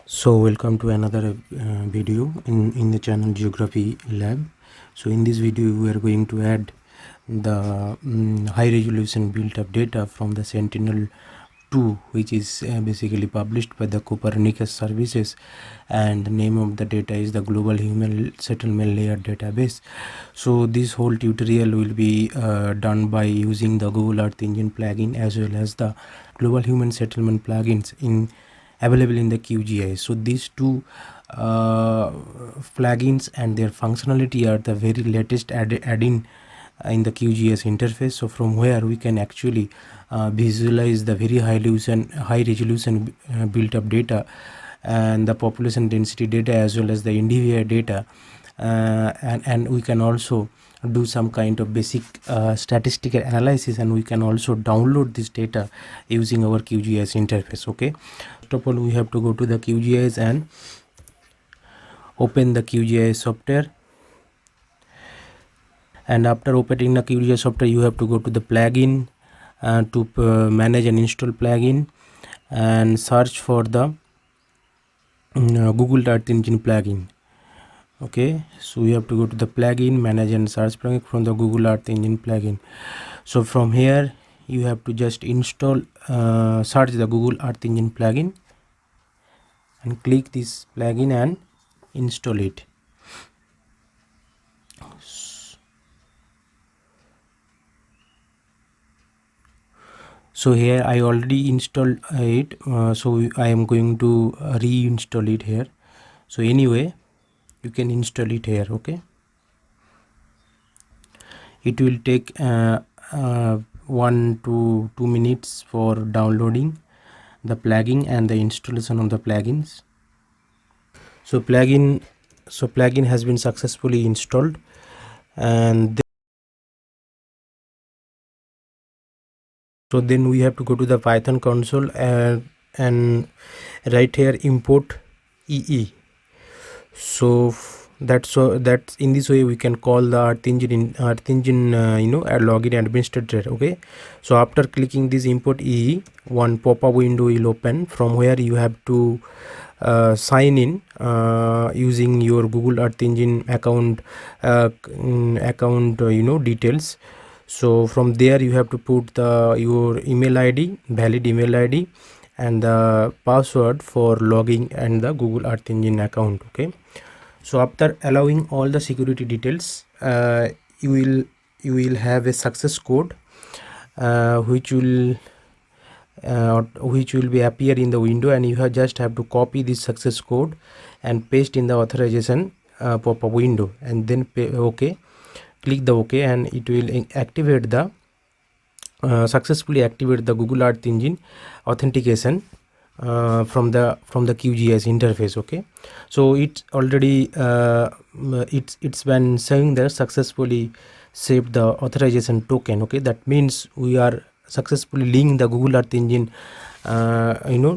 So welcome to another video in the channel Geography Lab. So in this video we are going to add the high resolution built-up data from the Sentinel-2, which is basically published by the Copernicus services, and the name of the data is the Global Human Settlement Layer Database. So this whole tutorial will be done by using the Google Earth Engine plugin as well as the Global Human Settlement plugins available in the QGIS. So these two plugins and their functionality are the very latest add-in in the QGIS interface. So from where we can actually visualize the very high resolution built up data and the population density data as well as the individual data, and we can also do some kind of basic statistical analysis, and we can also download this data using our QGIS interface. Okay, first of all we have to go to the QGIS and open the QGIS software, and after opening the QGIS software you have to go to the plugin to manage and install plugin and search for the Google Earth Engine plugin. Okay, so we have to go to the plugin, manage and search plugin from the Google Earth Engine plugin. So from here you have to just install search the Google Earth Engine plugin and click this plugin and install it. So here I already installed it, so I am going to reinstall it here. So anyway, you can install it here. Okay, it will take 1 to 2 minutes for downloading the plugin and the installation of the plugins. So plugin has been successfully installed, and so then we have to go to the Python console and write here import EE. So that's in this way we can call the Earth Engine a login administrator. Okay, so after clicking this import EE, one pop-up window will open from where you have to sign in using your Google Earth Engine account details. So from there you have to put your email ID, valid email ID, and the password for logging and the Google Earth Engine account. Okay, so after allowing all the security details, you will have a success code which will be appear in the window, and you just have to copy this success code and paste in the authorization pop-up window, and then OK, click the OK, and it will activate the successfully activate the Google Earth Engine authentication from the QGIS interface. Okay, so it's already it's been saying that successfully saved the authorization token. Okay, that means we are successfully linking the Google Earth Engine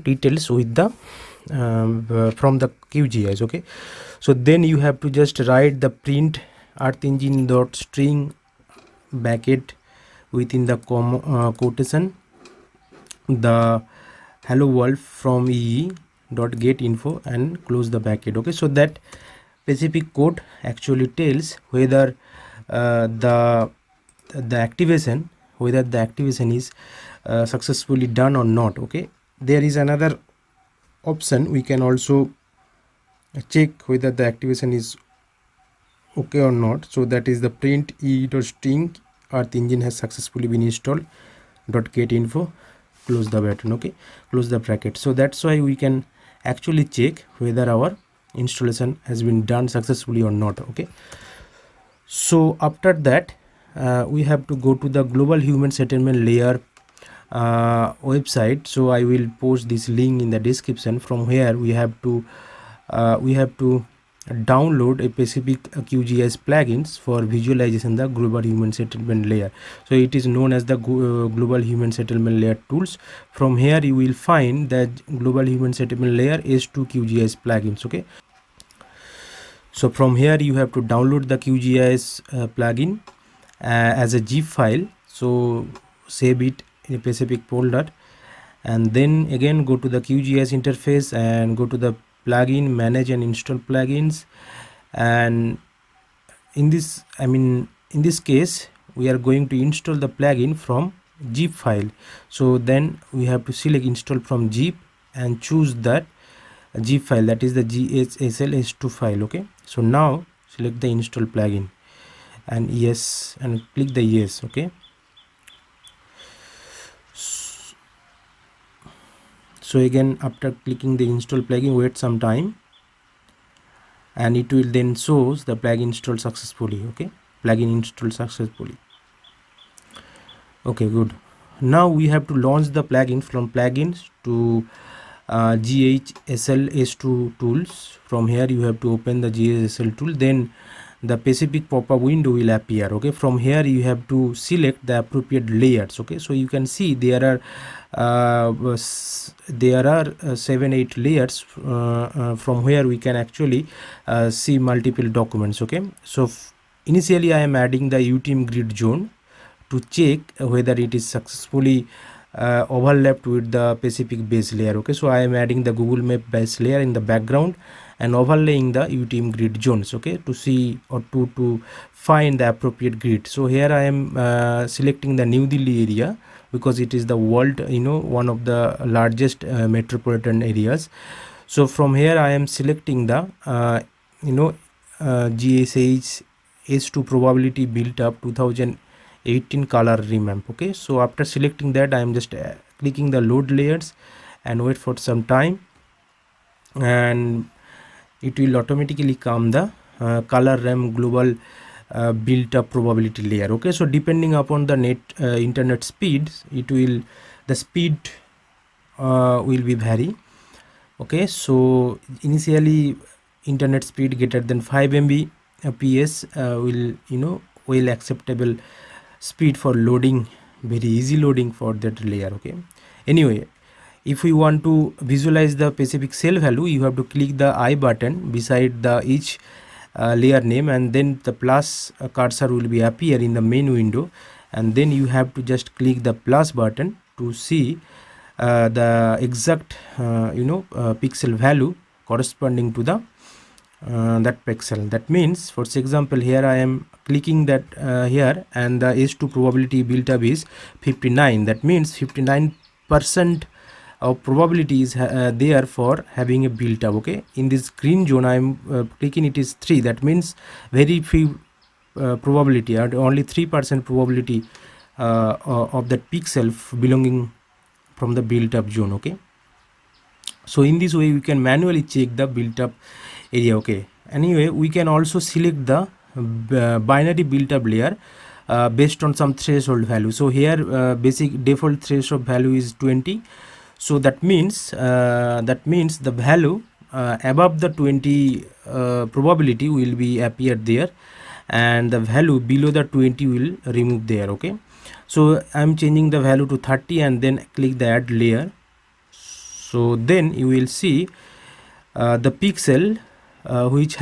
details with the from the QGIS. Okay, so then you have to just write the print Earth Engine dot string bracket within the quotation the hello world from EE dot get info and close the bracket. Okay, so that specific code actually tells whether the activation is successfully done or not. Okay, there is another option, we can also check whether the activation is okay or not. So that is the print EE dot string Earth Engine has successfully been installed dot get info, close the button. Okay, close the bracket. So that's why we can actually check whether our installation has been done successfully or not. Okay, so after that we have to go to the Global Human Settlement Layer website. So I will post this link in the description. From here we have to download a specific QGIS plugins for visualization the Global Human Settlement Layer. So it is known as the Global Human Settlement Layer tools. From here you will find that Global Human Settlement Layer S2 QGIS plugins. Okay, so from here you have to download the QGIS plugin as a zip file. So save it in a specific folder, and then again go to the QGIS interface and go to the plugin, manage and install plugins. And in this, in this case, we are going to install the plugin from zip file. So then we have to select install from zip and choose that zip file, that is the GSL-S2 file. Okay, so now select the install plugin and yes, and click the yes. Okay, so again, after clicking the install plugin, wait some time and it will then shows the plugin installed successfully. Okay, plugin installed successfully. Okay, good. Now we have to launch the plugin from plugins to GHSL-S2 tools. From here you have to open the GHSL tool, then the specific pop-up window will appear. Okay, from here you have to select the appropriate layers. Okay, so you can see there are 7-8 layers from where we can actually see multiple documents. Okay, so initially I am adding the UTM grid zone to check whether it is successfully overlapped with the Pacific base layer. Okay, so I am adding the Google Map base layer in the background and overlaying the UTM grid zones. Okay, to see or to find the appropriate grid. So here I am selecting the New Delhi area because it is the world, one of the largest metropolitan areas. So from here I am selecting the GSH S2 probability built up 2018 color remap. Okay, so after selecting that, I am just clicking the load layers and wait for some time, and it will automatically come the color RAM global built up probability layer. Okay, so depending upon the internet speeds, the speed will be vary. Okay, so initially internet speed greater than 5 Mbps will acceptable speed for loading, very easy loading for that layer. Okay, anyway, if we want to visualize the specific cell value, you have to click the I button beside the each layer name, and then the plus cursor will be appear in the main window, and then you have to just click the plus button to see the exact pixel value corresponding to the that pixel. That means, for example, here I am clicking that here, and the S2 probability built up is 59. That means 59% of probability is there for having a built up. Okay, in this green zone I am clicking, it is 3. That means very few probability, or only 3% probability of that pixel belonging from the built up zone. Okay, so in this way we can manually check the built up area. Okay, anyway, we can also select the binary built up layer based on some threshold value. So here basic default threshold value is 20. So that means the value above the 20 probability will be appear there, and the value below the 20 will remove there. Okay, so I'm changing the value to 30 and then click the add layer. So then you will see the pixel which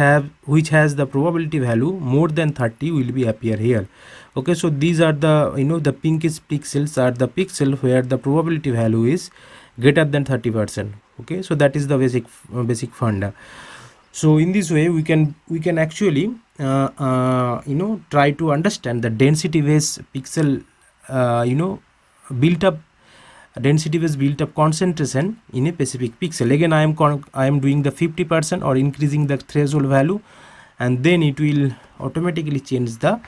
has the probability value more than 30 will be appear here. Okay, so these are the the pinkish pixels are the pixel where the probability value is greater than 30%. Okay, so that is the basic funda. So in this way we can actually try to understand the density based pixel built up density based built up concentration in a specific pixel. Again, I am doing the 50% or increasing the threshold value, and then it will automatically change the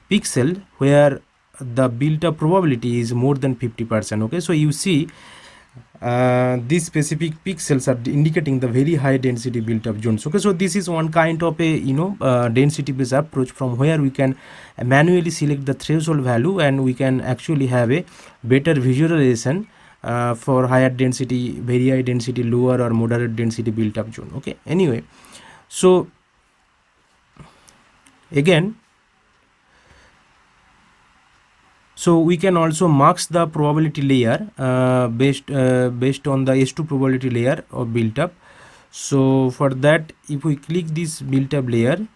pixel where the built up probability is more than 50%. Okay, so you see these specific pixels are indicating the very high density built up zones. Okay, so this is one kind of a density based approach from where we can manually select the threshold value, and we can actually have a better visualization for higher density, very high density, lower or moderate density built up zone. Okay, anyway, so again, so we can also mask the probability layer based on the S2 probability layer of built up. So for that, if we click this built up layer,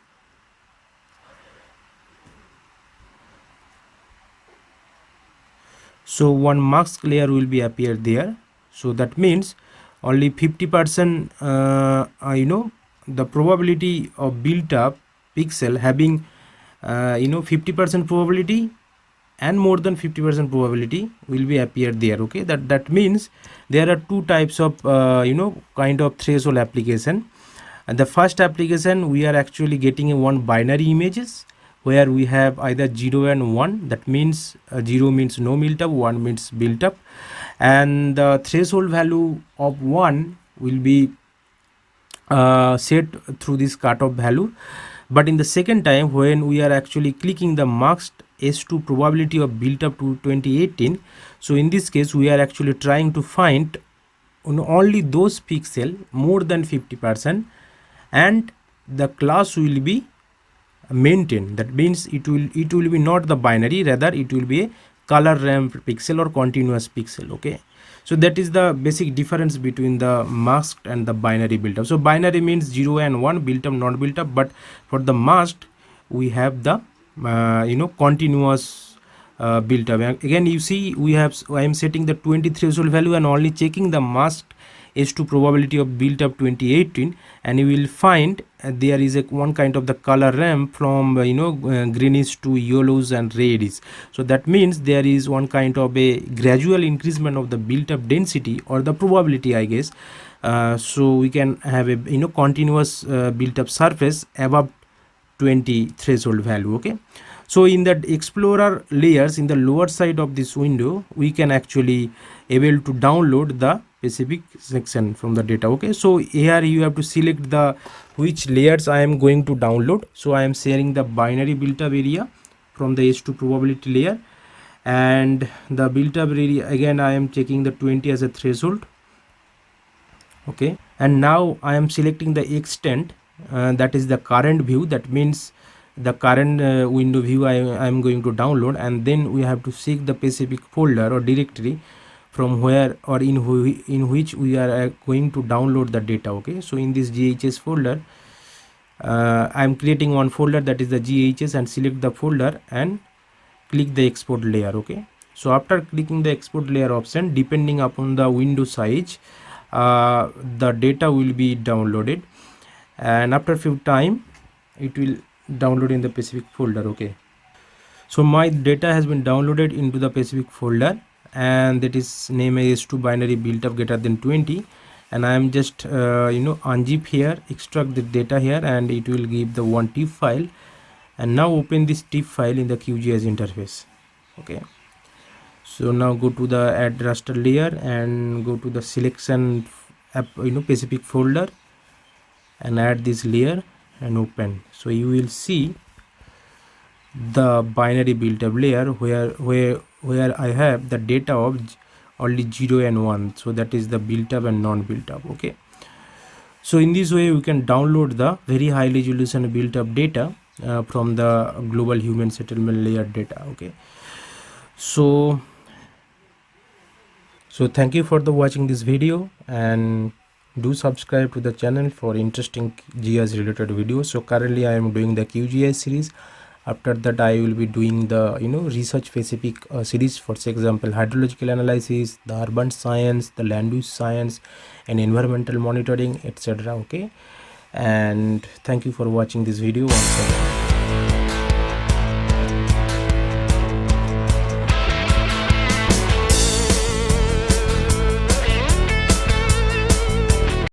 so one mask layer will be appear there. So that means only 50% the probability of built up pixel having 50% probability and more than 50% probability will be appear there. Okay, that means there are two types of kind of threshold application. And the first application, we are actually getting one binary images where we have either 0 and 1. That means 0 means no built up, 1 means built up, and the threshold value of 1 will be set through this cutoff value. But in the second time, when we are actually clicking the masked S2 probability of built up to 2018, so in this case we are actually trying to find only those pixel more than 50%, and the class will be maintained. That means it will be not the binary, rather it will be a color ramp pixel or continuous pixel. Okay, so that is the basic difference between the masked and the binary built up. So binary means 0 and 1, built up, not built up, but for the masked we have the continuous built up. Again, you see, I am setting the 20 threshold value and only checking the masked S2 probability of built up 2018, and you will find there is one kind of the color ramp from greenish to yellows and redish. So that means there is one kind of a gradual increasement of the built up density or the probability, I guess. So we can have a continuous built up surface above 20 threshold value. Okay, so in that explorer layers in the lower side of this window, we can actually able to download the specific section from the data. Okay, so here you have to select the which layers I am going to download. So I am sharing the binary built up area from the S2 probability layer, and the built up area, again I am checking the 20 as a threshold. Okay, and now I am selecting the extent, that is the current view. That means the current window view I am going to download, and then we have to seek the specific folder or directory from where or in which we are going to download the data. Okay, so in this GHS folder, I am creating one folder, that is the GHS, and select the folder and click the export layer. Okay, so after clicking the export layer option, depending upon the window size, the data will be downloaded, and after a few time it will download in the specific folder. Okay, so my data has been downloaded into the specific folder, and that is name is to binary built up greater than 20, and I am just unzip here, extract the data here, and it will give the one TIFF file. And now open this TIFF file in the QGIS interface. Okay, so now go to the add raster layer and go to the selection app, specific folder, and add this layer and open. So you will see the binary built up layer where I have the data of only 0 and 1. So that is the built up and non built up. Okay, so in this way we can download the very high resolution built up data from the global human settlement layer data. Okay, so thank you for the watching this video, and do subscribe to the channel for interesting GIS related videos. So currently I am doing the QGIS series. After that I will be doing the research specific series, for example hydrological analysis, the urban science, the land use science, and environmental monitoring, etc. Okay, and thank you for watching this video once again.